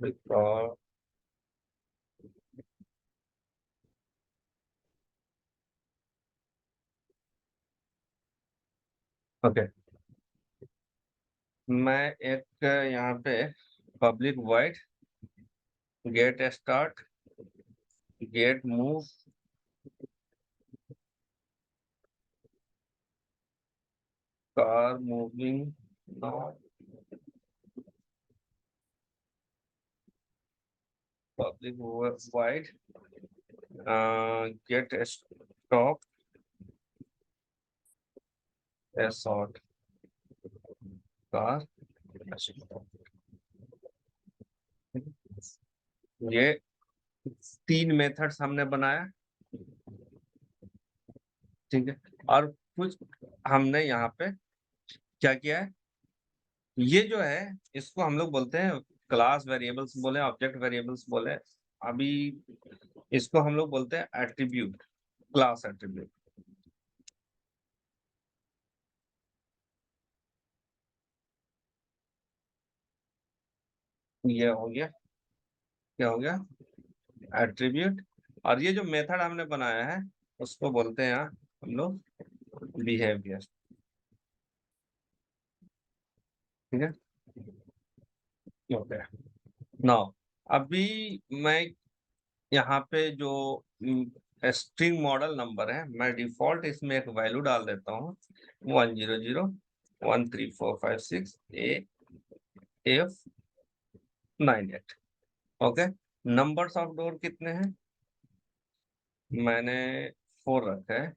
because okay, मैं एक यहाँ पे public void get start get move car moving not public void get stop short car. ये 3 methods हमने बनाया, ठीक है। और कुछ हमने यहाँ पे क्या किया है, ये जो है इसको हम लोग बोलते हैं क्लास वेरिएबल्स बोले, ऑब्जेक्ट वेरिएबल्स बोले। अभी इसको हम लोग बोलते हैं एट्रीब्यूट, क्लास एट्रीब्यूट। ये हो गया, क्या हो गया, एट्रीब्यूट। और ये जो मेथड हमने बनाया है उसको बोलते हैं हम लोग बिहेवियर, ठीक है। ओके, नाउ अभी मैं यहाँ पे जो स्ट्रिंग मॉडल नंबर है, मैं डिफॉल्ट इसमें एक वैल्यू डाल देता हूँ 1001345 AF98। Okay, numbers of door कितने हैं, मैंने 4 रखा है।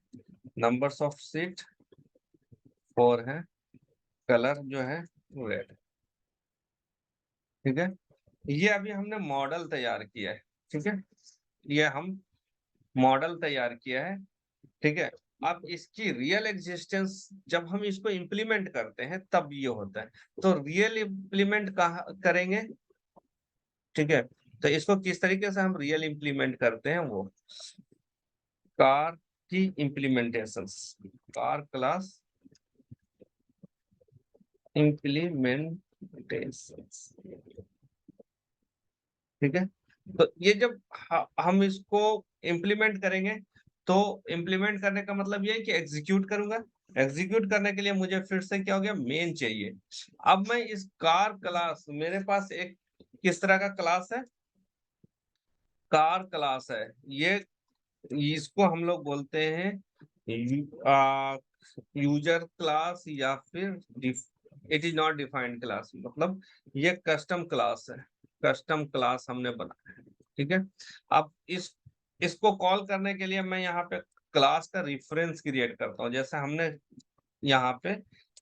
नंबर्स ऑफ सीट 4 है। कलर जो है रेड, ठीक है। ये अभी हमने मॉडल तैयार किया है, ठीक है। ये हम मॉडल तैयार किया है, ठीक है। अब इसकी रियल एग्जिस्टेंस जब हम इसको इम्प्लीमेंट करते हैं तब ये होता है। तो रियल इम्प्लीमेंट कहाँ करेंगे, ठीक है। तो इसको किस तरीके से हम रियल इम्प्लीमेंट करते हैं, वो कार की इम्प्लीमेंटेशंस, कार क्लास इम्प्लीमेंटेशंस, ठीक है। तो ये जब हम इसको इम्प्लीमेंट करेंगे, तो इम्प्लीमेंट करने का मतलब ये है कि एग्जीक्यूट करूंगा। एग्जीक्यूट करने के लिए मुझे फिर से क्या हो गया, मेन चाहिए। अब मैं इस कार क्लास, मेरे पास एक किस तरह का क्लास है, कार क्लास है। ये इसको हम लोग बोलते हैं यूजर क्लास, या फिर it is not defined class, मतलब ये कस्टम क्लास है। कस्टम क्लास हमने बनाया है, ठीक है। अब इसको कॉल करने के लिए मैं यहाँ पे क्लास का रिफरेंस क्रिएट करता हूँ, जैसे हमने यहाँ पे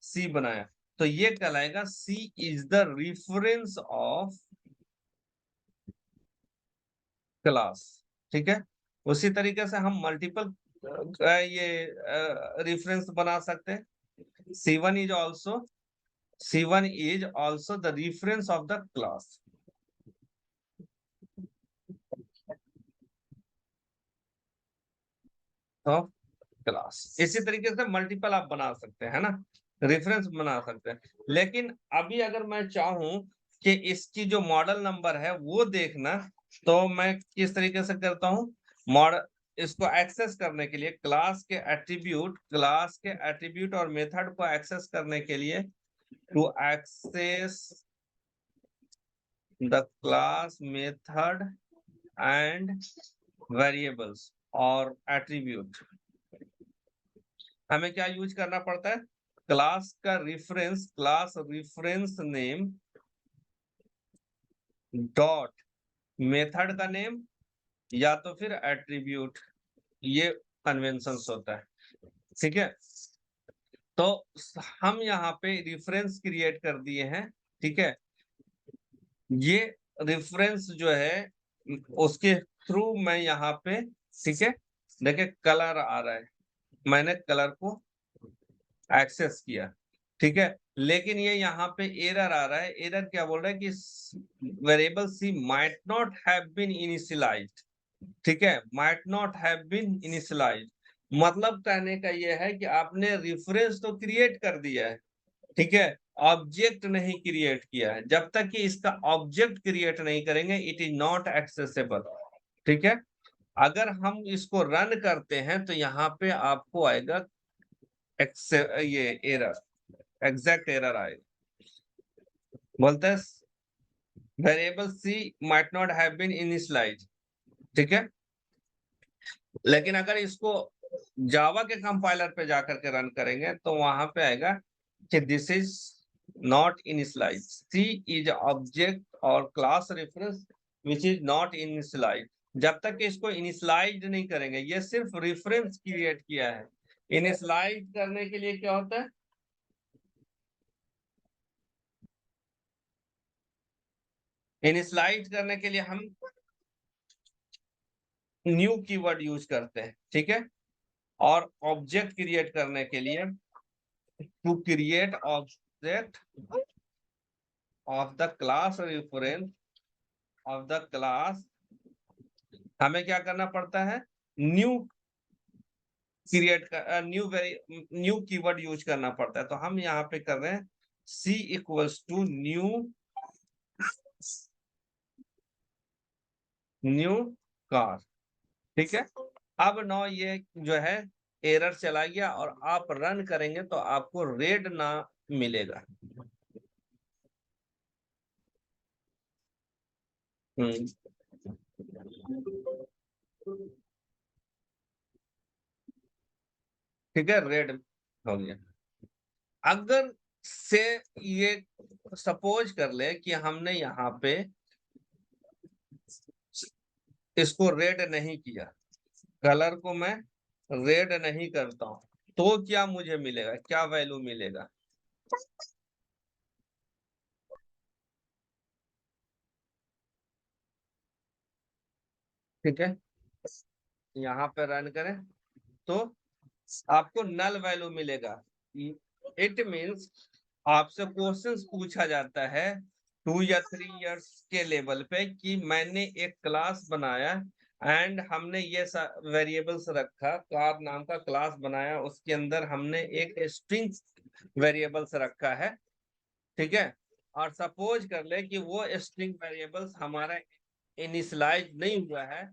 सी बनाया, तो ये कहलाएगा C is the reference of class, ठीक है। उसी तरीके से हम मल्टीपल ये रेफरेंस बना सकते हैं। C1 is also C1 is also the reference of the class of class. इसी तरीके से मल्टीपल आप बना सकते हैं ना, रेफरेंस बना सकते हैं। लेकिन अभी अगर मैं चाहूं कि इसकी जो मॉडल नंबर है वो देखना, तो मैं किस तरीके से करता हूं, मॉडल इसको एक्सेस करने के लिए क्लास के एट्रीब्यूट और मेथड को एक्सेस करने के लिए, to access the class method and variables और एट्रीब्यूट, हमें क्या यूज करना पड़ता है, क्लास का reference, class reference name dot method का नेम, या तो फिर एट्रीब्यूट, ये कन्वेंशन होता है, ठीक है। तो हम यहाँ पे रिफरेंस क्रिएट कर दिए हैं, ठीक है। ये रेफरेंस जो है उसके थ्रू मैं यहाँ पे, ठीक है, देखिए कलर आ रहा है, मैंने कलर को एक्सेस किया, ठीक है। लेकिन ये यहाँ पे एरर आ रहा है। एरर क्या बोल रहा है कि variable c might not have been initialised, ठीक है, might not have been initialised. मतलब कहने का ये है कि आपने रेफरेंस तो क्रिएट कर दिया है, ठीक है, ऑब्जेक्ट नहीं क्रिएट किया है। जब तक कि इसका ऑब्जेक्ट क्रिएट नहीं करेंगे इट इज नॉट एक्सेसिबल। ठीक है, अगर हम इसको रन करते हैं तो यहाँ पे आपको आएगा ये एरर, एग्जैक्ट एरर आएगा। बोलते हैं variable c might not have been initialised. ठीक है, लेकिन अगर इसको जावा के कंपाइलर पे जाकर के रन करेंगे तो वहां पे आएगा कि this is not initialized, C is object और class reference which is not initialized. जब तक इसको इनिशियलाइज्ड नहीं करेंगे, ये सिर्फ रेफरेंस क्रिएट किया है। इनिशियलाइज करने के लिए क्या होता है, इनिशियलाइज करने के लिए हम न्यू कीवर्ड यूज करते हैं। ठीक है, और ऑब्जेक्ट क्रिएट करने के लिए to create object of the class reference of the class, हमें क्या करना पड़ता है, न्यू क्रिएट कर न्यू कीवर्ड यूज करना पड़ता है। तो हम यहाँ पे कर रहे हैं सी इक्वल्स टू न्यू कार। ठीक है, अब नो ये जो है एरर चला गया और आप रन करेंगे तो आपको रेड ना मिलेगा। ठीक है, रेड हो गया। अगर से ये सपोज कर ले कि हमने यहाँ पे इसको रेड नहीं किया, कलर को मैं रेड नहीं करता हूं, तो क्या मुझे मिलेगा, क्या वैल्यू मिलेगा? ठीक है, यहाँ पे रन करें तो आपको नल वैल्यू मिलेगा। इट मीन्स आपसे क्वेश्चंस पूछा जाता है 2 या 3 इयर्स के लेवल पे कि मैंने एक क्लास बनाया एंड हमने ये वेरिएबल्स रखा, कार नाम का क्लास बनाया, उसके अंदर हमने एक स्ट्रिंग वेरिएबल्स रखा है। ठीक है, और सपोज कर ले कि वो स्ट्रिंग वेरिएबल्स हमारा इनिशियलाइज नहीं हुआ है।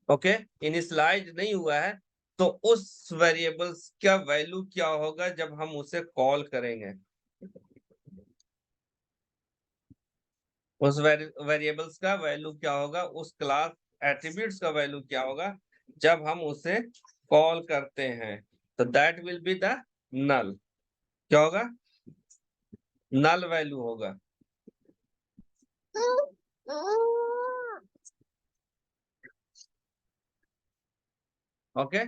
ओके, इनिशियलाइज नहीं हुआ है, तो उस वेरिएबल्स का वैल्यू क्या होगा जब हम उसे कॉल करेंगे, उस वेरिएबल्स का वैल्यू क्या होगा, उस क्लास एट्रीब्यूट्स का वैल्यू क्या होगा जब हम उसे कॉल करते हैं, तो that will be the null. क्या होगा, नल वैल्यू होगा। ओके,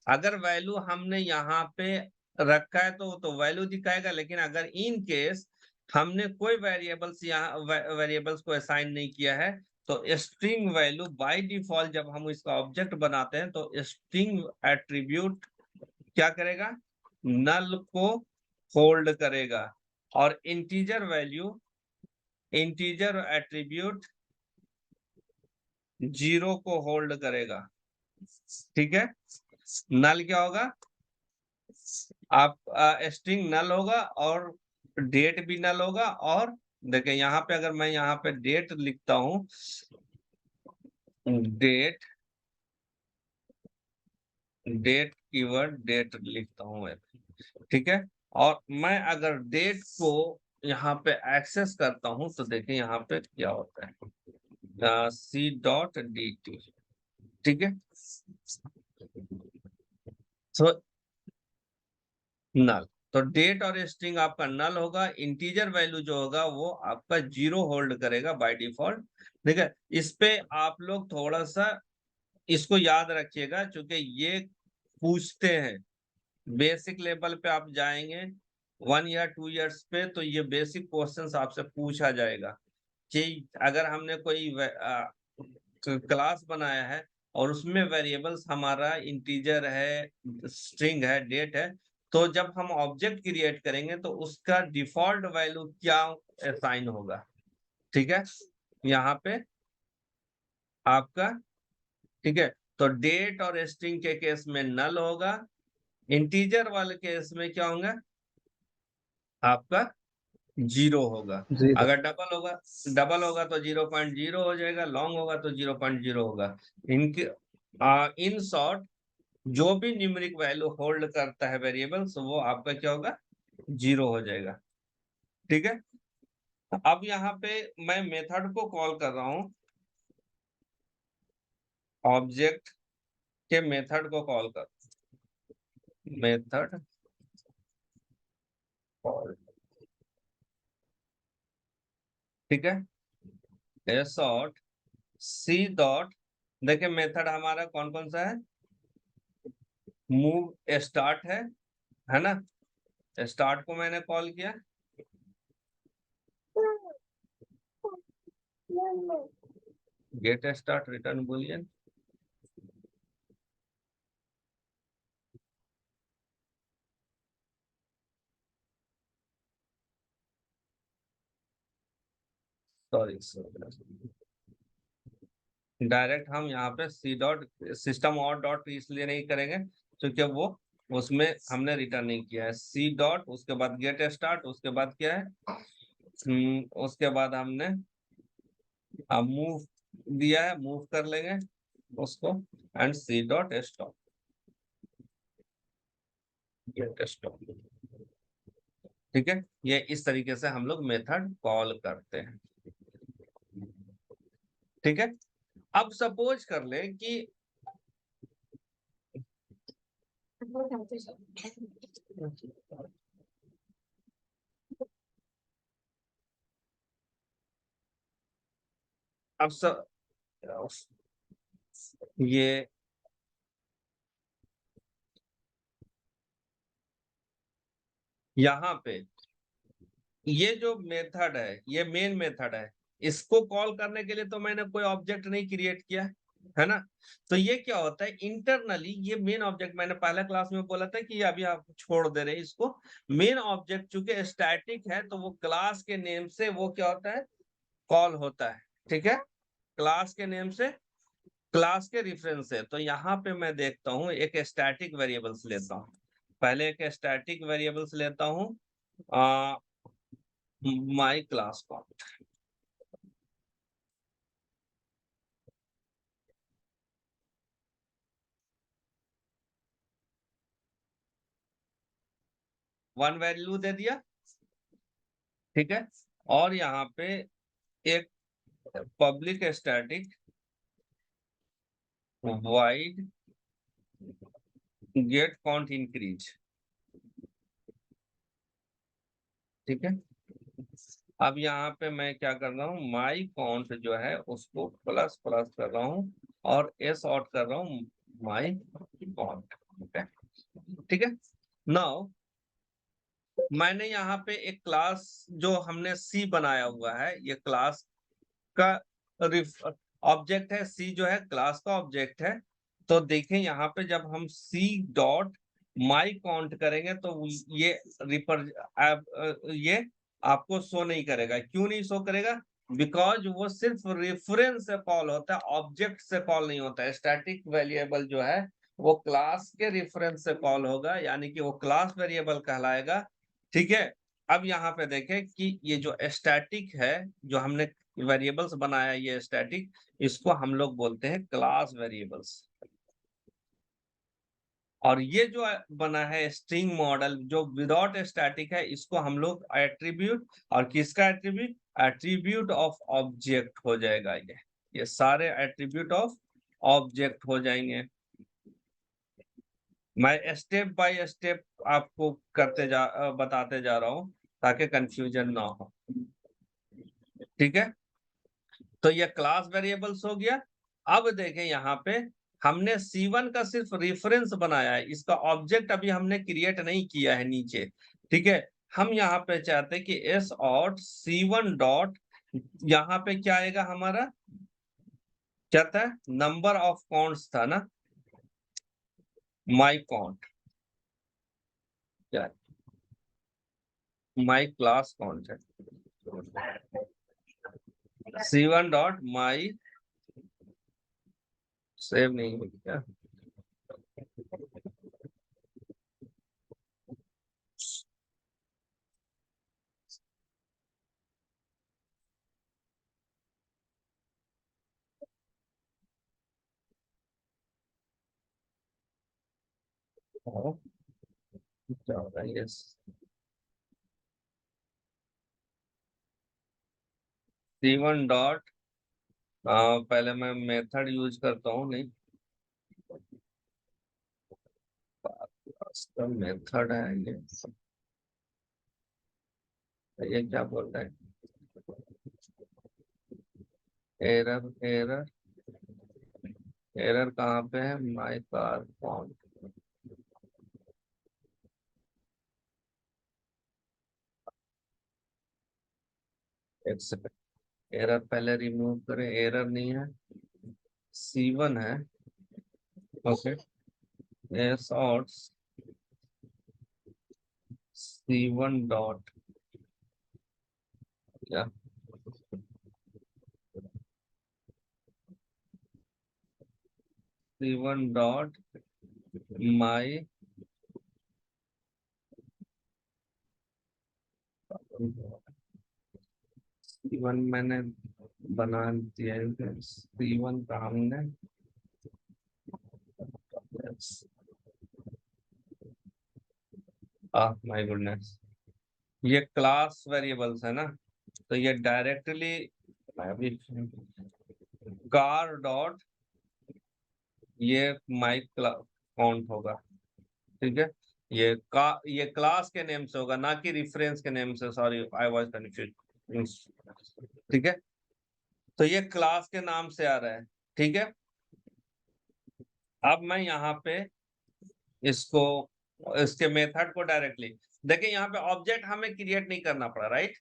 अगर वैल्यू हमने यहाँ पे रखा है तो वैल्यू दिखाएगा, लेकिन अगर इन केस हमने कोई वेरिएबल्स यहाँ वेरिएबल्स को असाइन नहीं किया है तो स्ट्रिंग वैल्यू बाय डिफॉल्ट जब हम इसका ऑब्जेक्ट बनाते हैं तो स्ट्रिंग एट्रीब्यूट क्या करेगा, नल को होल्ड करेगा, और इंटीजर एट्रीब्यूट 0 को होल्ड करेगा। ठीक है, नल क्या होगा, आप स्ट्रिंग नल होगा और डेट भी नल होगा। और देखें यहाँ पे अगर मैं यहाँ पे डेट लिखता हूं, डेट डेट कीवर्ड डेट लिखता हूं मैं। ठीक है, और मैं अगर डेट को यहाँ पे एक्सेस करता हूं तो देखिए यहाँ पे क्या होता है, सी डॉट डी टी। ठीक है, तो नल, तो डेट और स्ट्रिंग आपका नल होगा, इंटीजर वैल्यू जो होगा वो आपका 0 होल्ड करेगा बाय डिफॉल्ट। ठीक है, इस पे आप लोग थोड़ा सा इसको याद रखिएगा, क्योंकि ये पूछते हैं बेसिक लेवल पे आप जाएंगे 1 या 2 इयर्स पे तो ये बेसिक क्वेश्चंस आपसे पूछा जाएगा कि अगर हमने कोई क्लास बनाया है और उसमें वेरिएबल्स हमारा इंटीजर है, स्ट्रिंग है, डेट है, तो जब हम ऑब्जेक्ट क्रिएट करेंगे तो उसका डिफॉल्ट वैल्यू क्या असाइन होगा। ठीक है, यहाँ पे आपका, ठीक है, तो डेट और स्ट्रिंग के केस में नल होगा, इंटीजर वाले केस में क्या होगा, आपका 0 होगा। जीरो। अगर डबल होगा तो 0.0 हो जाएगा, लॉन्ग होगा तो 0.0 होगा। इनके इन शॉर्ट जो भी न्यूमेरिक वैल्यू होल्ड करता है वेरिएबल्स, वो आपका क्या होगा, 0 हो जाएगा। ठीक है। अब यहाँ पे मैं मेथड को कॉल कर रहा हूं, ऑब्जेक्ट के मेथड को कॉल कर, मेथड कॉल, ठीक है। एस डॉट सी डॉट, देखिए मेथड हमारा कौन कौन सा है, मूव स्टार्ट है ना। स्टार्ट को मैंने कॉल किया, get start return Boolean, sorry direct हम यहाँ पे सी डॉट सिस्टम और डॉट इसलिए नहीं करेंगे क्योंकि वो उसमें हमने रिटर्न नहीं किया है। सी डॉट, उसके बाद गेट स्टार्ट, उसके बाद क्या है, उसके बाद हमने मूव दिया है, मूव कर लेंगे उसको, and c dot stop, get stop. ठीक है, ये इस तरीके से हम लोग मेथड कॉल करते हैं। ठीक है। अब सपोज कर ले कि अब सब ये यहाँ पे ये जो मेथड है, ये मेन मेथड है, इसको कॉल करने के लिए तो मैंने कोई ऑब्जेक्ट नहीं क्रिएट किया है ना। तो ये क्या होता है इंटरनली, ये मेन ऑब्जेक्ट मैंने पहला क्लास में बोला था कि अभी आप छोड़ दे रहे हैं इसको। मेन ऑब्जेक्ट चूंकि स्टैटिक है तो वो क्लास के नेम से वो क्या होता है, कॉल होता है। ठीक है, क्लास के नेम से, क्लास के रेफरेंस से। तो यहाँ पे मैं देखता हूँ एक स्टैटिक वेरिएबल्स लेता हूँ, पहले एक स्टैटिक वेरिएबल्स लेता हूँ, my class count. One value दे दिया। ठीक है, और यहाँ पे एक public static void get count increase. ठीक है, अब यहाँ पे मैं क्या कर रहा हूँ, माई काउंट जो है उसको प्लस प्लस कर रहा हूँ और एस आउट कर रहा हूँ माई काउंट। ठीक है, नाउ मैंने यहाँ पे एक क्लास जो हमने सी बनाया हुआ है, ये क्लास का ऑब्जेक्ट है, सी जो है क्लास का ऑब्जेक्ट है। तो देखें यहाँ पे जब हम सी डॉट माई काउंट करेंगे तो ये ये आपको शो नहीं करेगा। क्यों नहीं शो करेगा, बिकॉज वो सिर्फ रेफरेंस से कॉल होता है, ऑब्जेक्ट से कॉल नहीं होता है। स्टैटिक वेरिएबल जो है वो क्लास के रेफरेंस से कॉल होगा, यानी कि वो क्लास वेरिएबल कहलाएगा। ठीक है, अब यहाँ पे देखें कि ये जो स्टैटिक है, जो हमने वेरिएबल्स बनाया, ये स्टैटिक, इसको हम लोग बोलते हैं क्लास वेरिएबल्स। और ये जो बना है स्ट्रिंग मॉडल जो विदाउट स्टैटिक है, इसको हम लोग एट्रीब्यूट, और किसका एट्रीब्यूट, एट्रीब्यूट ऑफ ऑब्जेक्ट हो जाएगा। ये सारे एट्रीब्यूट ऑफ ऑब्जेक्ट हो जाएंगे। मैं स्टेप बाय स्टेप आपको बताते जा रहा हूं ताकि कंफ्यूजन ना हो। ठीक है, तो ये क्लास वेरिएबल्स हो गया। अब देखें यहाँ पे हमने C1 का सिर्फ रेफरेंस बनाया है, इसका ऑब्जेक्ट अभी हमने क्रिएट नहीं किया है नीचे। ठीक है, हम यहाँ पे चाहते हैं कि एस और C1 डॉट, यहाँ पे क्या आएगा हमारा, क्या था, नंबर ऑफ काउंट्स था ना, माई काउंट, क्या माई क्लास काउंट है, C1 डॉट माई, सेव नहीं हुई क्या, और क्या होगा ये C1 डॉट, पहले मैं मेथड यूज करता हूँ, नहीं इसका मेथड है ये क्या बोल रहा है, एरर एरर एरर कहाँ पे है, माई कार फॉन्ट, एक सेकंड, एरर पहले रिमूव करें, एरर नहीं है, C1 है। ओके, एस और C1 डॉट, क्या C1 डॉट माई, C1 मैंने बना दिया है, C1 का हमने, माय गुडनेस, ये क्लास वेरिएबल्स है ना, तो ये डायरेक्टली अभी कार डॉट, ये माई काउंट होगा, ठीक है, ये क्लास के नेम से होगा, ना कि रेफरेंस के नेम से, सॉरी आई वाज कंफ्यूज, ठीक है, तो ये क्लास के नाम से आ रहा है, ठीक है। अब मैं यहाँ पे इसको, इसके मेथड को डायरेक्टली देखिए, यहाँ पे ऑब्जेक्ट हमें क्रिएट नहीं करना पड़ा, राइट,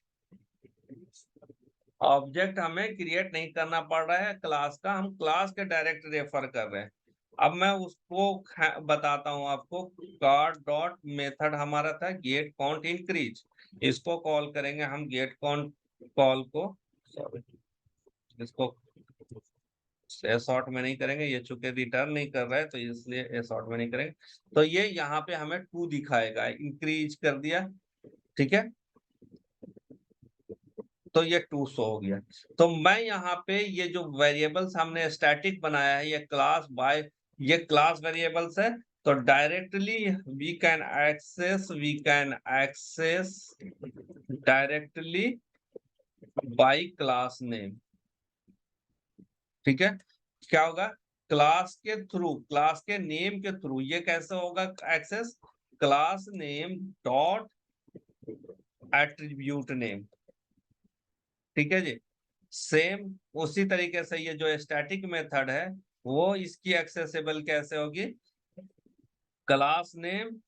ऑब्जेक्ट हमें क्रिएट नहीं करना पड़ रहा है क्लास का, हम क्लास के डायरेक्ट रेफर कर रहे हैं। अब मैं उसको बताता हूं आपको, कार डॉट मेथड हमारा था गेट काउंट इंक्रीज, इसको कॉल करेंगे हम गेट काउंट कॉल को, सॉरी इसको शॉर्ट में नहीं करेंगे, ये चूंकि रिटर्न नहीं कर रहा है तो इसलिए शॉर्ट में नहीं करेंगे, तो ये यहाँ पे हमें 2 दिखाएगा, इंक्रीज कर दिया, ठीक है, तो ये 2 शो हो गया। तो मैं यहाँ पे ये जो वेरिएबल्स हमने स्टैटिक बनाया है, ये क्लास बाय, ये क्लास वेरिएबल्स है, तो directly we can access directly by class name, ठीक है, क्या होगा, क्लास के थ्रू, क्लास के नेम के थ्रू, ये कैसे होगा access, class name dot attribute name, ठीक है जी। सेम उसी तरीके से ये जो स्टैटिक मेथड है, वो इसकी एक्सेसिबल कैसे होगी, class name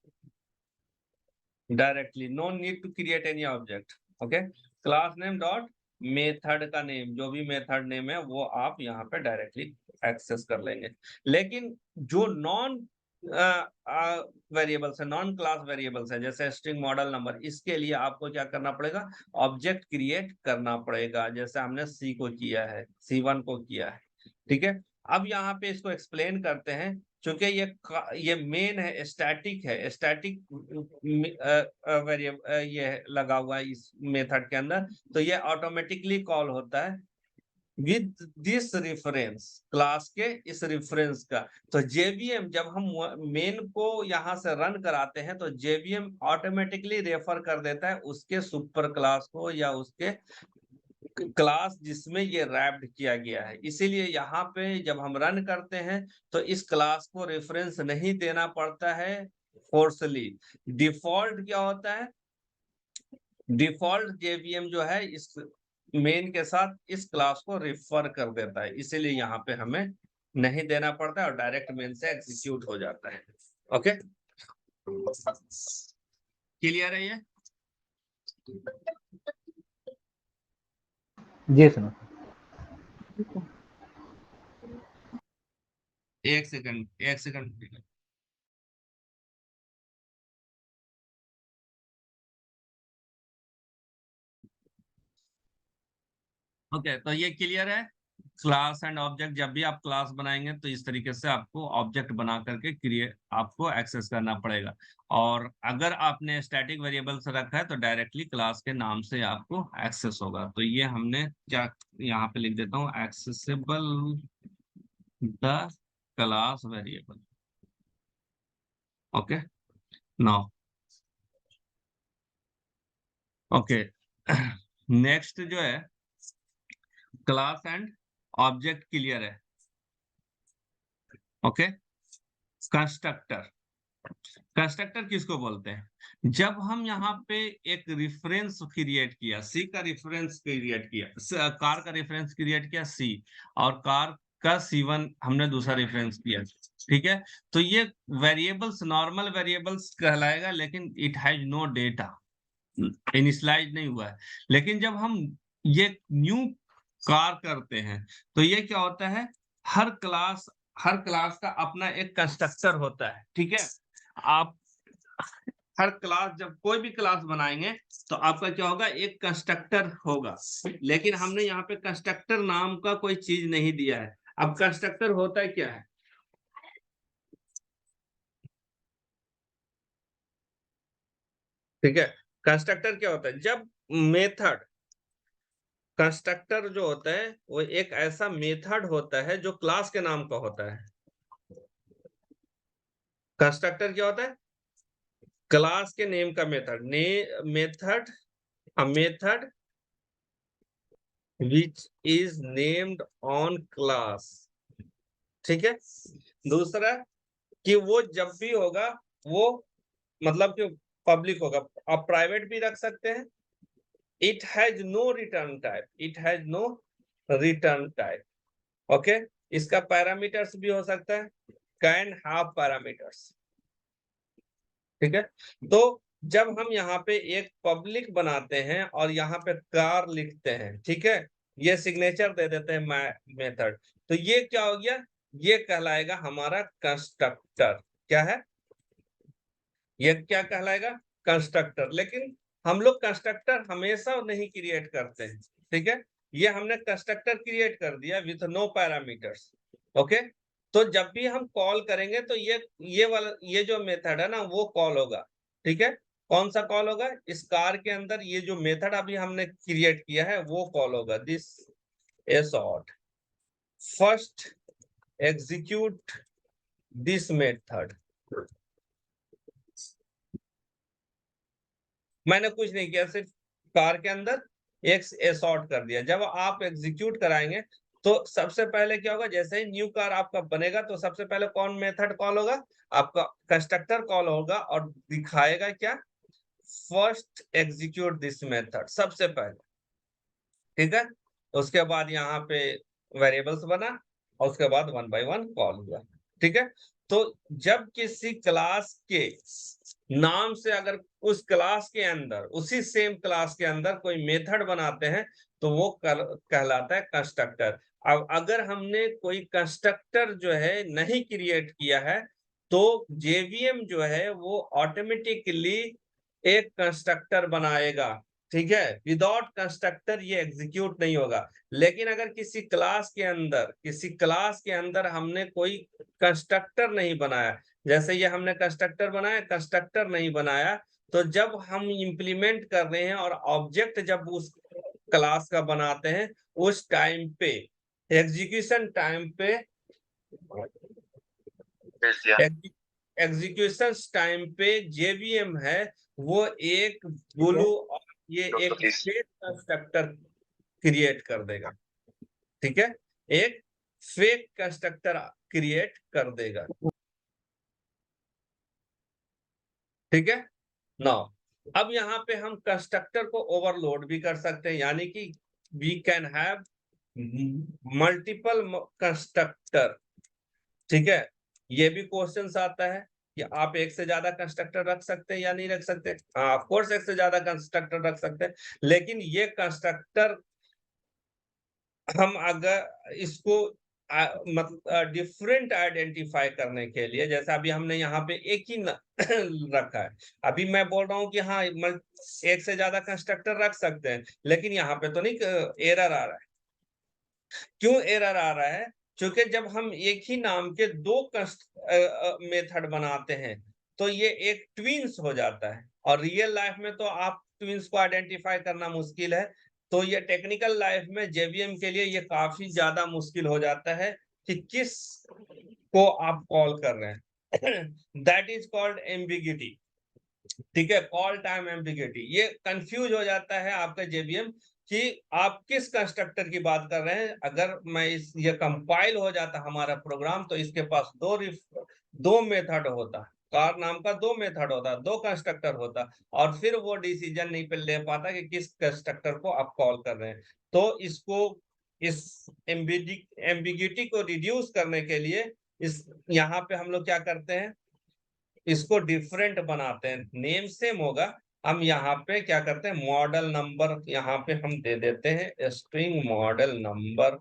directly, no need to create any object, okay, class name dot method का नेम, जो भी मेथड नेम है वो आप यहाँ पे डायरेक्टली एक्सेस कर लेंगे। लेकिन जो नॉन वेरिएबल्स है, नॉन क्लास वेरिएबल्स है, जैसे स्ट्रिंग मॉडल नंबर, इसके लिए आपको क्या करना पड़ेगा, ऑब्जेक्ट क्रिएट करना पड़ेगा, जैसे हमने सी को किया है, C1 को किया है, ठीक है। अब यहाँ पे इसको एक्सप्लेन करते हैं, क्योंकि ये मेन है, स्टैटिक है, स्टैटिक वेरिएबल ये लगा हुआ है इस मेथड के अंदर, तो ये ऑटोमेटिकली कॉल होता है विद दिस रेफरेंस, क्लास के इस रेफरेंस का। तो जेवीएम जब हम मेन को यहाँ से रन कराते हैं, तो जेवीएम ऑटोमेटिकली रेफर कर देता है उसके सुपर क्लास को, या उसके क्लास जिसमें ये रैप्ड किया गया है। इसीलिए यहाँ पे जब हम रन करते हैं तो इस क्लास को रेफरेंस नहीं देना पड़ता है फोर्सली। डिफॉल्ट क्या होता है, डिफॉल्ट जेवीएम जो है इस मेन के साथ इस क्लास को रेफर कर देता है, इसीलिए यहाँ पे हमें नहीं देना पड़ता है और डायरेक्ट मेन से एग्जीक्यूट हो जाता है। ओके, क्लियर है ये? जी सुनो। एक सेकंड, एक सेकंड। ओके, तो ये क्लियर है, क्लास एंड ऑब्जेक्ट, जब भी आप क्लास बनाएंगे तो इस तरीके से आपको ऑब्जेक्ट बना करके क्रिएट, आपको एक्सेस करना पड़ेगा। और अगर आपने स्टैटिक वेरिएबल्स रखा है तो डायरेक्टली क्लास के नाम से आपको एक्सेस होगा। तो ये हमने क्या, यहाँ पे लिख देता हूँ, accessible the class variable, okay now okay next जो है क्लास एंड ऑब्जेक्ट क्लियर है। ओके कंस्ट्रक्टर कंस्ट्रक्टर किसको बोलते हैं? जब हम यहाँ पे एक रेफरेंस क्रिएट किया, सी का रेफरेंस क्रिएट किया, कार का रेफरेंस क्रिएट किया सी, और कार का C1 हमने दूसरा रेफरेंस किया, ठीक है? तो ये वेरिएबल्स नॉर्मल वेरिएबल्स कहलाएगा, लेकिन it has no data, initialise नहीं हुआ है। लेकिन जब हम ये न्यू कार करते हैं तो ये क्या होता है, हर क्लास का अपना एक कंस्ट्रक्टर होता है, ठीक है? आप हर क्लास, जब कोई भी क्लास बनाएंगे तो आपका क्या होगा, एक कंस्ट्रक्टर होगा। लेकिन हमने यहाँ पे कंस्ट्रक्टर नाम का कोई चीज नहीं दिया है। अब कंस्ट्रक्टर होता है क्या है? ठीक है, कंस्ट्रक्टर क्या होता है? जब मेथड कंस्ट्रक्टर जो होता है वो एक ऐसा मेथड होता है जो क्लास के नाम का होता है। कंस्ट्रक्टर क्या होता है? क्लास के नेम का method, method, a method which is named on class, ठीक है? दूसरा कि वो जब भी होगा वो मतलब कि पब्लिक होगा, आप प्राइवेट भी रख सकते हैं। It has no return type, it has no return type, okay? इसका पैरामीटर्स भी हो सकता है, कैन हैव पैरामीटर्स, ठीक है? तो जब हम यहाँ पे एक पब्लिक बनाते हैं और यहाँ पे कार लिखते हैं, ठीक है, ये सिग्नेचर दे देते हैं मेथड, तो ये क्या हो गया, ये कहलाएगा हमारा कंस्ट्रक्टर। क्या है ये? क्या कहलाएगा? कंस्ट्रक्टर। लेकिन हम लोग कंस्ट्रक्टर हमेशा नहीं क्रिएट करते हैं, ठीक है? ये हमने कंस्ट्रक्टर क्रिएट कर दिया विथ नो पैरामीटर्स, ओके? तो जब भी हम कॉल करेंगे तो ये वाला ये जो मेथड है ना वो कॉल होगा, ठीक है? कौन सा कॉल होगा? इस कार के अंदर ये जो मेथड अभी हमने क्रिएट किया है वो कॉल होगा, this assort first execute this method. मैंने कुछ नहीं किया, सिर्फ कार के अंदर एक असॉर्ट कर दिया। जब आप एग्जीक्यूट कराएंगे तो सबसे पहले क्या होगा, जैसे ही न्यू कार आपका बनेगा तो सबसे पहले कौन मेथड कॉल होगा? आपका कंस्ट्रक्टर कॉल होगा और दिखाएगा क्या? फर्स्ट एग्जीक्यूट दिस मेथड, सबसे पहले, ठीक है? उसके बाद यहाँ पे वेरिएबल्स बना और उसके बाद 1 बाय 1 कॉल हुआ, ठीक है? तो जब किसी क्लास के नाम से अगर उस क्लास के अंदर, उसी सेम क्लास के अंदर कोई मेथड बनाते हैं तो वो कहलाता है कंस्ट्रक्टर। अब अगर हमने कोई कंस्ट्रक्टर जो है नहीं क्रिएट किया है तो जेवीएम जो है वो ऑटोमेटिकली एक कंस्ट्रक्टर बनाएगा, ठीक है? विदाउट कंस्ट्रक्टर ये एग्जीक्यूट नहीं होगा। लेकिन अगर किसी क्लास के अंदर हमने कोई कंस्ट्रक्टर नहीं बनाया, जैसे ये हमने कंस्ट्रक्टर बनाया, कंस्ट्रक्टर नहीं बनाया, तो जब हम इंप्लीमेंट कर रहे हैं और ऑब्जेक्ट जब उस क्लास का बनाते हैं, उस टाइम पे एग्जीक्यूशन टाइम पे एग्जीक्यूशन टाइम पे जेवीएम है वो एक ब्लू और ये एक फेक कंस्ट्रक्टर क्रिएट कर देगा, ठीक है? एक फेक कंस्ट्रक्टर क्रिएट कर देगा, ठीक है? नाउ अब यहाँ पे हम कंस्ट्रक्टर को ओवरलोड भी कर सकते हैं, यानी कि we can have multiple constructor, ठीक है? ये भी क्वेश्चन आता है कि आप एक से ज्यादा कंस्ट्रक्टर रख सकते हैं या नहीं रख सकते? हाँ, ऑफ कोर्स एक से ज्यादा कंस्ट्रक्टर रख सकते हैं, लेकिन ये कंस्ट्रक्टर हम अगर इसको मतलब डिफरेंट आइडेंटिफाई करने के लिए, जैसे अभी हमने यहाँ पे एक ही रखा है, अभी मैं बोल रहा हूँ कि हाँ एक से ज्यादा कंस्ट्रक्टर रख सकते हैं, लेकिन यहाँ पे तो नहीं एरर आ रहा है। क्यों एरर आ रहा है? क्योंकि जब हम एक ही नाम के दो मेथड बनाते हैं तो ये एक ट्विंस हो जाता है, और रियल लाइफ में तो आप ट्विंस को आइडेंटिफाई करना मुश्किल है। तो ये टेक्निकल लाइफ में जेवीएम के लिए ये काफी ज्यादा मुश्किल हो जाता है कि किस को आप कॉल कर रहे हैं। That is called ambiguity. ठीक है, कॉल टाइम एम्बिग्यूटी। ये कंफ्यूज हो जाता है आपका जेबीएम कि आप किस कंस्ट्रक्टर की बात कर रहे हैं। अगर मैं ये कंपाइल हो जाता हमारा प्रोग्राम तो इसके पास दो मेथड होता, कार नाम का दो मेथड होता, दो कंस्ट्रक्टर होता, और फिर वो डिसीजन नहीं पे ले पाता कि किस कंस्ट्रक्टर को आप कॉल कर रहे हैं। तो इस एम्बिग्यूटी को रिड्यूस करने के लिए इस यहाँ पे हम लोग क्या करते हैं, इसको डिफरेंट बनाते हैं। नेम सेम होगा, हम यहाँ पे क्या करते हैं, मॉडल नंबर यहाँ पे हम दे देते हैं, स्ट्रिंग मॉडल नंबर।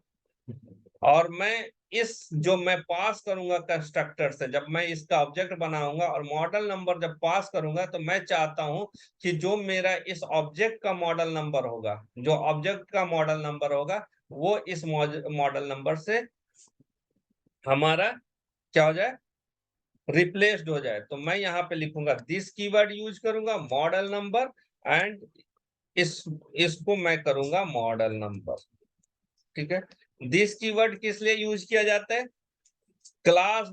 और मैं पास करूंगा कंस्ट्रक्टर से, जब मैं इसका ऑब्जेक्ट बनाऊंगा और मॉडल नंबर जब पास करूंगा, तो मैं चाहता हूं कि जो मेरा इस ऑब्जेक्ट का मॉडल नंबर होगा, जो ऑब्जेक्ट का मॉडल नंबर होगा, वो इस मॉडल नंबर से हमारा क्या हो जाए, रिप्लेस्ड हो जाए। तो मैं यहाँ पे लिखूंगा दिस कीवर्ड यूज करूंगा, मॉडल नंबर, एंड इसको मैं करूंगा मॉडल नंबर। ठीक है, दिस कीवर्ड किस लिए यूज किया जाता है, क्लास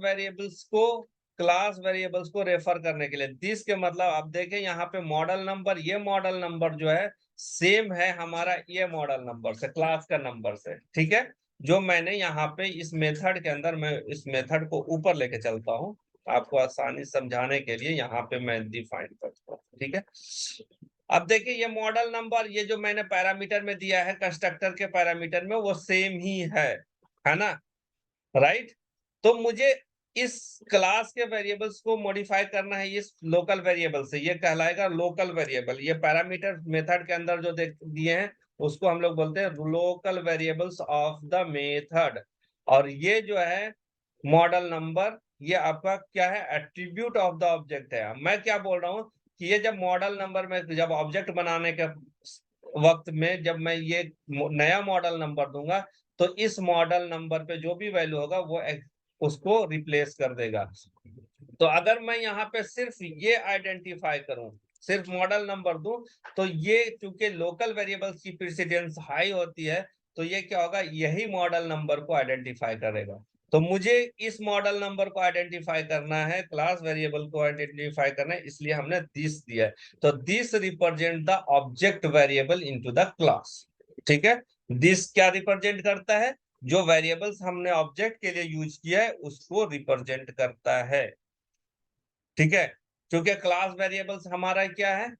वेरिएबल्स को रेफर करने के लिए। दिस के मतलब आप देखें यहाँ पे मॉडल नंबर, ये मॉडल नंबर जो है सेम है हमारा ये मॉडल नंबर से, क्लास का नंबर से। ठीक है, जो मैंने यहाँ पे इस मेथड के अंदर, मैं इस मेथड को ऊपर लेके चलता हूँ आपको आसानी समझाने के लिए, यहाँ पे मैं डिफाइन करता हूँ। ठीक है, अब देखिए ये मॉडल नंबर, ये जो मैंने पैरामीटर में दिया है कंस्ट्रक्टर के पैरामीटर में, वो सेम ही है ना, राइट। तो मुझे इस क्लास के वेरिएबल्स को मॉडिफाई करना है इस लोकल वेरिएबल से, ये कहलाएगा लोकल वेरिएबल। ये पैरामीटर मेथड के अंदर जो दिए हैं उसको हम लोग बोलते हैं local variables of the method. और ये जो है मॉडल नंबर, ये आपका क्या है, एट्रीब्यूट ऑफ द ऑब्जेक्ट है। मैं क्या बोल रहा हूँ कि ये जब मॉडल नंबर में, जब ऑब्जेक्ट बनाने के वक्त में, जब मैं ये नया मॉडल नंबर दूंगा, तो इस मॉडल नंबर पे जो भी वैल्यू होगा वो उसको रिप्लेस कर देगा। तो अगर मैं यहाँ पे सिर्फ ये आइडेंटिफाई करूं, सिर्फ मॉडल नंबर दूं, तो ये चूंकि लोकल वेरिएबल्स की प्रेसिडेंस हाई होती है, तो ये क्या होगा, यही मॉडल नंबर को आइडेंटिफाई करेगा। तो मुझे इस मॉडल नंबर को आइडेंटिफाई करना है, क्लास वेरिएबल को आइडेंटिफाई करना है, इसलिए हमने दिस दिया है। तो this represent the object variable into the class. ठीक है, दिस क्या रिप्रेजेंट करता है, जो वेरिएबल्स हमने ऑब्जेक्ट के लिए यूज किया है उसको रिप्रेजेंट करता है। ठीक है, क्योंकि क्लास वेरिएबल्स हमारा क्या है,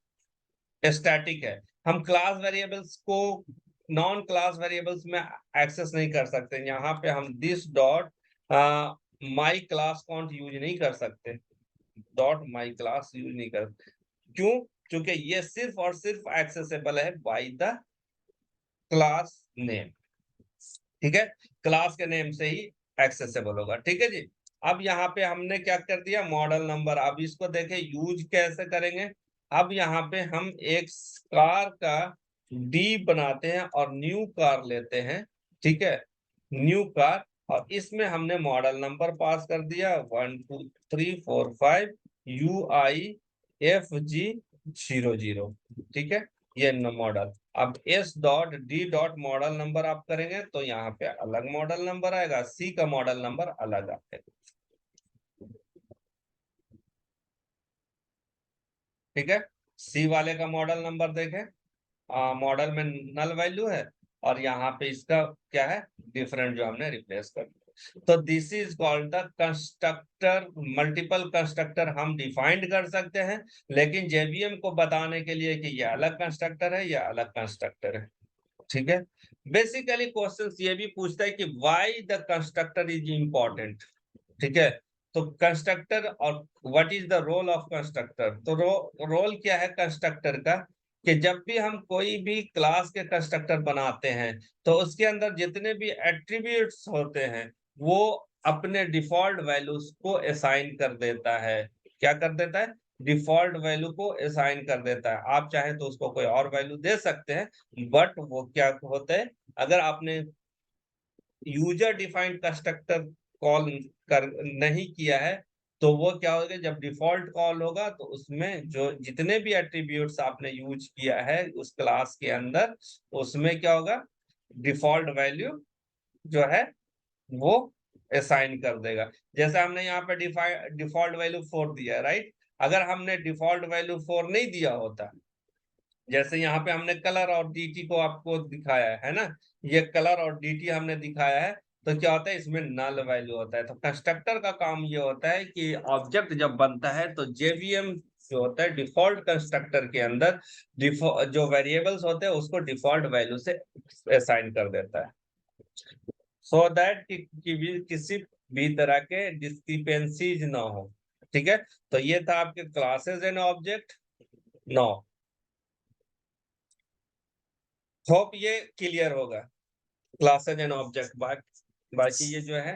स्टैटिक है। हम क्लास वेरिएबल्स को नॉन क्लास वेरिएबल्स में एक्सेस नहीं कर सकते। यहाँ पे हम this dot my class count use नहीं कर सकते, डॉट माई क्लास यूज नहीं कर, क्यों, क्योंकि ये सिर्फ और सिर्फ एक्सेसिबल है बाय द क्लास नेम। ठीक है, क्लास के नेम से ही एक्सेसिबल होगा। ठीक है जी, अब यहाँ पे हमने क्या कर दिया, मॉडल नंबर। अब इसको देखें यूज कैसे करेंगे। अब यहाँ पे हम एक कार का डी बनाते हैं और न्यू कार लेते हैं। ठीक है, न्यू कार, और इसमें हमने मॉडल नंबर पास कर दिया 12345 UIFG00। ठीक है, ये मॉडल। अब S dot D dot model number आप करेंगे तो यहाँ पे अलग मॉडल नंबर आएगा, सी का मॉडल नंबर अलग आएगा। ठीक है, सी वाले का मॉडल नंबर देखें, मॉडल में नल वैल्यू है, और यहाँ पे इसका क्या है, डिफरेंट जो हमने रिप्लेस कर दिया। तो this is called the constructor. Multiple constructor हम डिफाइंड कर सकते हैं, लेकिन जेवीएम को बताने के लिए कि ये अलग कंस्ट्रक्टर है या अलग कंस्ट्रक्टर है। ठीक है, बेसिकली क्वेश्चन ये भी पूछता है कि why the constructor is important. ठीक है, तो कंस्ट्रक्टर और what is the role of constructor. तो रोल क्या है कंस्ट्रक्टर का, कि जब भी हम कोई भी क्लास के कंस्ट्रक्टर बनाते हैं, तो उसके अंदर जितने भी एट्रीब्यूट्स होते हैं वो अपने डिफॉल्ट वैल्यूज को असाइन कर देता है। क्या कर देता है, डिफॉल्ट वैल्यू को असाइन कर देता है। आप चाहे तो उसको कोई और वैल्यू दे सकते हैं, बट वो क्या होता है, अगर आपने यूजर डिफाइंड कंस्ट्रक्टर कॉल कर नहीं किया है, तो वो क्या होगा, जब डिफॉल्ट कॉल होगा तो उसमें जो जितने भी एट्रीब्यूट्स आपने यूज किया है उस क्लास के अंदर, उसमें क्या होगा, डिफॉल्ट वैल्यू जो है वो असाइन कर देगा। जैसे हमने यहाँ पे डिफॉल्ट वैल्यू 4 दिया है, राइट। अगर हमने डिफॉल्ट वैल्यू 4 नहीं दिया होता, जैसे यहाँ पे हमने कलर और डीटी को आपको दिखाया है ना, ये कलर और डीटी हमने दिखाया है, तो क्या होता है इसमें नल वैल्यू होता है। तो कंस्ट्रक्टर का काम ये होता है कि ऑब्जेक्ट जब बनता है तो जेवीएम जो होता है डिफॉल्ट कंस्ट्रक्टर के अंदर जो वेरिएबल्स होते हैं उसको डिफॉल्ट वैल्यू से असाइन कर देता है, सो दैट किसी भी तरह के डिस्क्रिपेंसीज ना हो। ठीक है, तो ये था आपके classes and object. No, hope ये क्लियर होगा, क्लासेज एंड ऑब्जेक्ट। बाकी ये जो है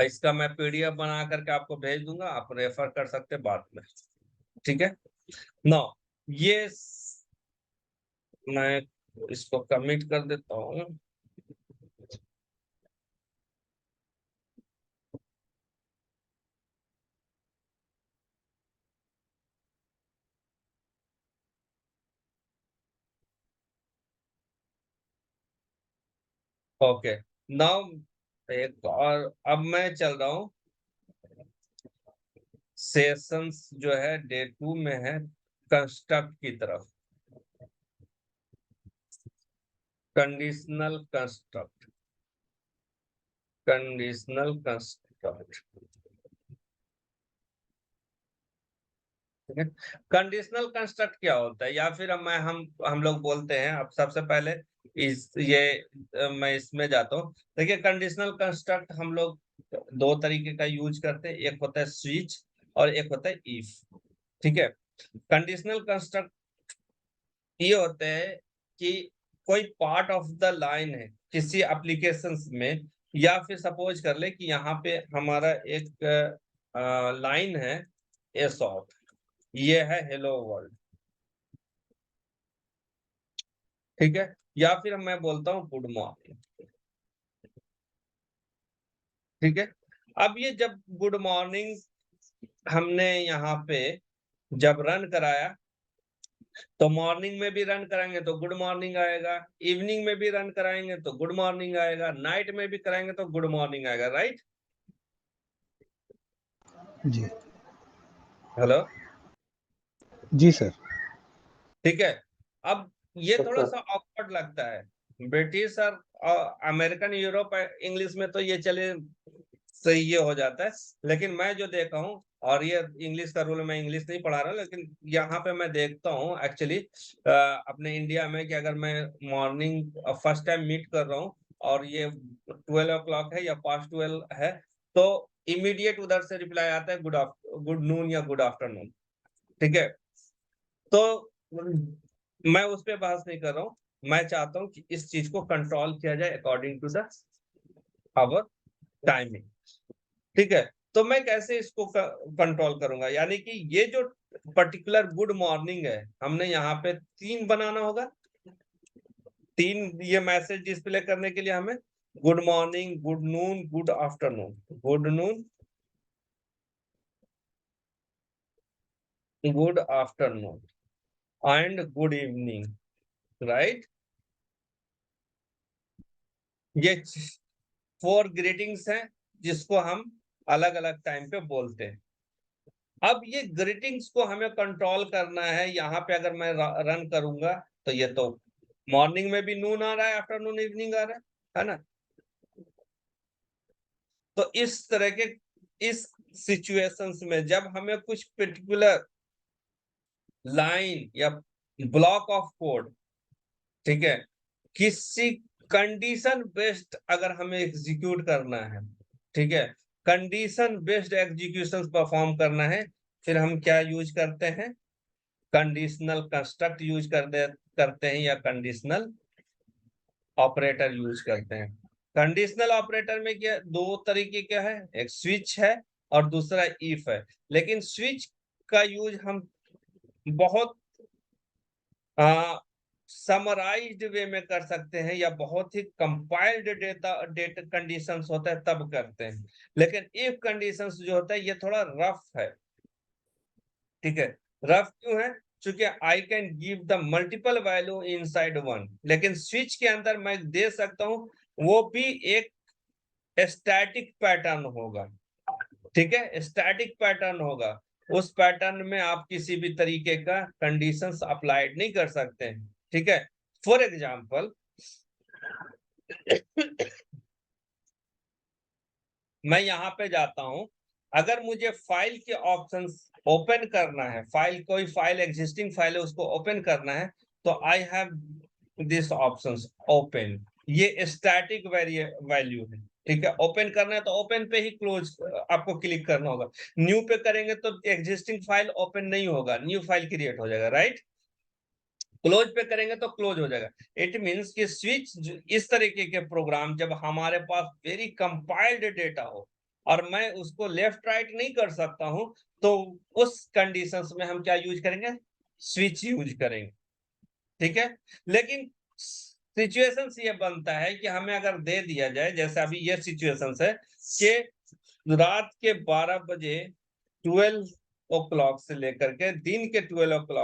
इसका मैं पीडीएफ बना करके आपको भेज दूंगा, आप रेफर कर सकते बाद में। ठीक है, नो ये मैं इसको कमिट कर देता हूँ। ओके, नाउ एक और, अब मैं चल रहा हूँ सेशंस जो है डे 2 में है कंस्ट्रक्ट की तरफ। Conditional construct, conditional construct. ठीक है, कंडीशनल कंस्ट्रक्ट क्या होता है, या फिर हम लोग बोलते हैं। अब सबसे पहले मैं इसमें जाता हूँ। देखिए, कंडीशनल कंस्ट्रक्ट हम लोग दो तरीके का यूज करते हैं, एक होता है स्विच और एक होता है इफ। ठीक है, कंडीशनल कंस्ट्रक्ट ये होते हैं कि कोई पार्ट ऑफ द लाइन है किसी एप्लीकेशंस में, या फिर सपोज कर ले कि यहाँ पे हमारा एक लाइन है ए शॉप, ये है हेलो वर्ल्ड। ठीक है, या फिर मैं बोलता हूँ गुड मॉर्निंग। ठीक है, अब ये जब गुड मॉर्निंग हमने यहाँ पे जब रन कराया, तो मॉर्निंग में भी रन कराएंगे तो गुड मॉर्निंग आएगा, इवनिंग में भी रन कराएंगे तो गुड मॉर्निंग आएगा, नाइट में भी कराएंगे तो गुड मॉर्निंग आएगा, राइट। जी हेलो, जी सर। ठीक है। अब ये थोड़ा सा ऑकवर्ड लगता है, ब्रिटिश और अमेरिकन यूरोप इंग्लिश में तो ये चले सही ये हो जाता है, लेकिन मैं जो देखा हूँ, और ये इंग्लिश का रूल, मैं इंग्लिश नहीं पढ़ा रहा हूँ, लेकिन यहाँ पे मैं देखता हूँ एक्चुअली अपने इंडिया में कि अगर मैं मॉर्निंग फर्स्ट टाइम मीट कर रहा हूँ और ये 12 o'clock है या पास्ट 12 है, तो इमीडिएट उधर से रिप्लाई आता है गुड नून या गुड आफ्टरनून। ठीक है, तो मैं उस पर बहस नहीं कर रहा हूँ, मैं चाहता हूँ कि इस चीज को कंट्रोल किया जाए according to the hour timing. ठीक है, तो मैं कैसे इसको कंट्रोल करूंगा, यानी कि ये जो पर्टिकुलर गुड मॉर्निंग है, हमने यहाँ पे 3 बनाना होगा। 3 ये मैसेज डिस्प्ले करने के लिए हमें good morning, good noon, good afternoon, good noon, good afternoon and good evening, right. ये 4 ग्रीटिंग्स हैं जिसको हम अलग अलग टाइम पे बोलते हैं। अब ये ग्रीटिंग्स को हमें कंट्रोल करना है। यहाँ पे अगर मैं रन करूंगा तो ये तो मॉर्निंग में भी नून आ रहा है, आफ्टरनून इवनिंग आ रहा है ना। तो इस तरह के इस सिचुएशंस में जब हमें कुछ पर्टिकुलर लाइन या ब्लॉक ऑफ कोड, ठीक है, किसी कंडीशन बेस्ड अगर हमें एग्जीक्यूट करना है, ठीक है, कंडीशन बेस्ड एग्जीक्यूशन परफॉर्म करना है, फिर हम क्या यूज करते हैं, कंडीशनल कंस्ट्रक्ट यूज करते हैं या कंडीशनल ऑपरेटर यूज करते हैं। कंडीशनल ऑपरेटर में क्या दो तरीके क्या है, एक स्विच है और दूसरा इफ है। लेकिन स्विच का यूज हम बहुत समराइज्ड वे में कर सकते हैं, या बहुत ही कंपाइल्ड डेटा कंडीशंस होता है तब करते हैं। लेकिन इफ कंडीशंस जो होता है ये थोड़ा रफ है। ठीक है, रफ क्यों है, क्योंकि I can give the multiple value inside one, लेकिन स्विच के अंदर मैं दे सकता हूं वो भी एक स्टैटिक पैटर्न होगा, ठीक है, स्टैटिक पैटर्न होगा। उस पैटर्न में आप किसी भी तरीके का कंडीशंस अप्लाइड नहीं कर सकते हैं, ठीक है। फॉर एग्जाम्पल मैं यहाँ पे जाता हूं, अगर मुझे फाइल के ऑप्शंस ओपन करना है, कोई फाइल एग्जिस्टिंग फाइल है उसको ओपन करना है, तो I have this options open, ये स्टैटिक वैल्यू है, ठीक है। ओपन करना है तो ओपन पे ही क्लोज आपको क्लिक करना होगा। न्यू पे करेंगे तो एग्जिस्टिंग फाइल ओपन नहीं होगा, न्यू फाइल क्रिएट हो जाएगा, राइट। क्लोज पे करेंगे तो क्लोज हो जाएगा। इट मींस कि स्विच इस तरीके के प्रोग्राम जब हमारे पास वेरी कंपाइल्ड डेटा हो और मैं उसको लेफ्ट राइट नहीं कर सकता हूं, तो उस कंडीशंस में हम क्या यूज करेंगे, स्विच यूज करेंगे, ठीक है। लेकिन सिचुएशंस ये बनता है कि हमें अगर दे दिया जाए, जैसे अभी ये सिचुएशंस है कि रात के 12 बजे 12 o'clock से लेकर के दिन के 12 o'clock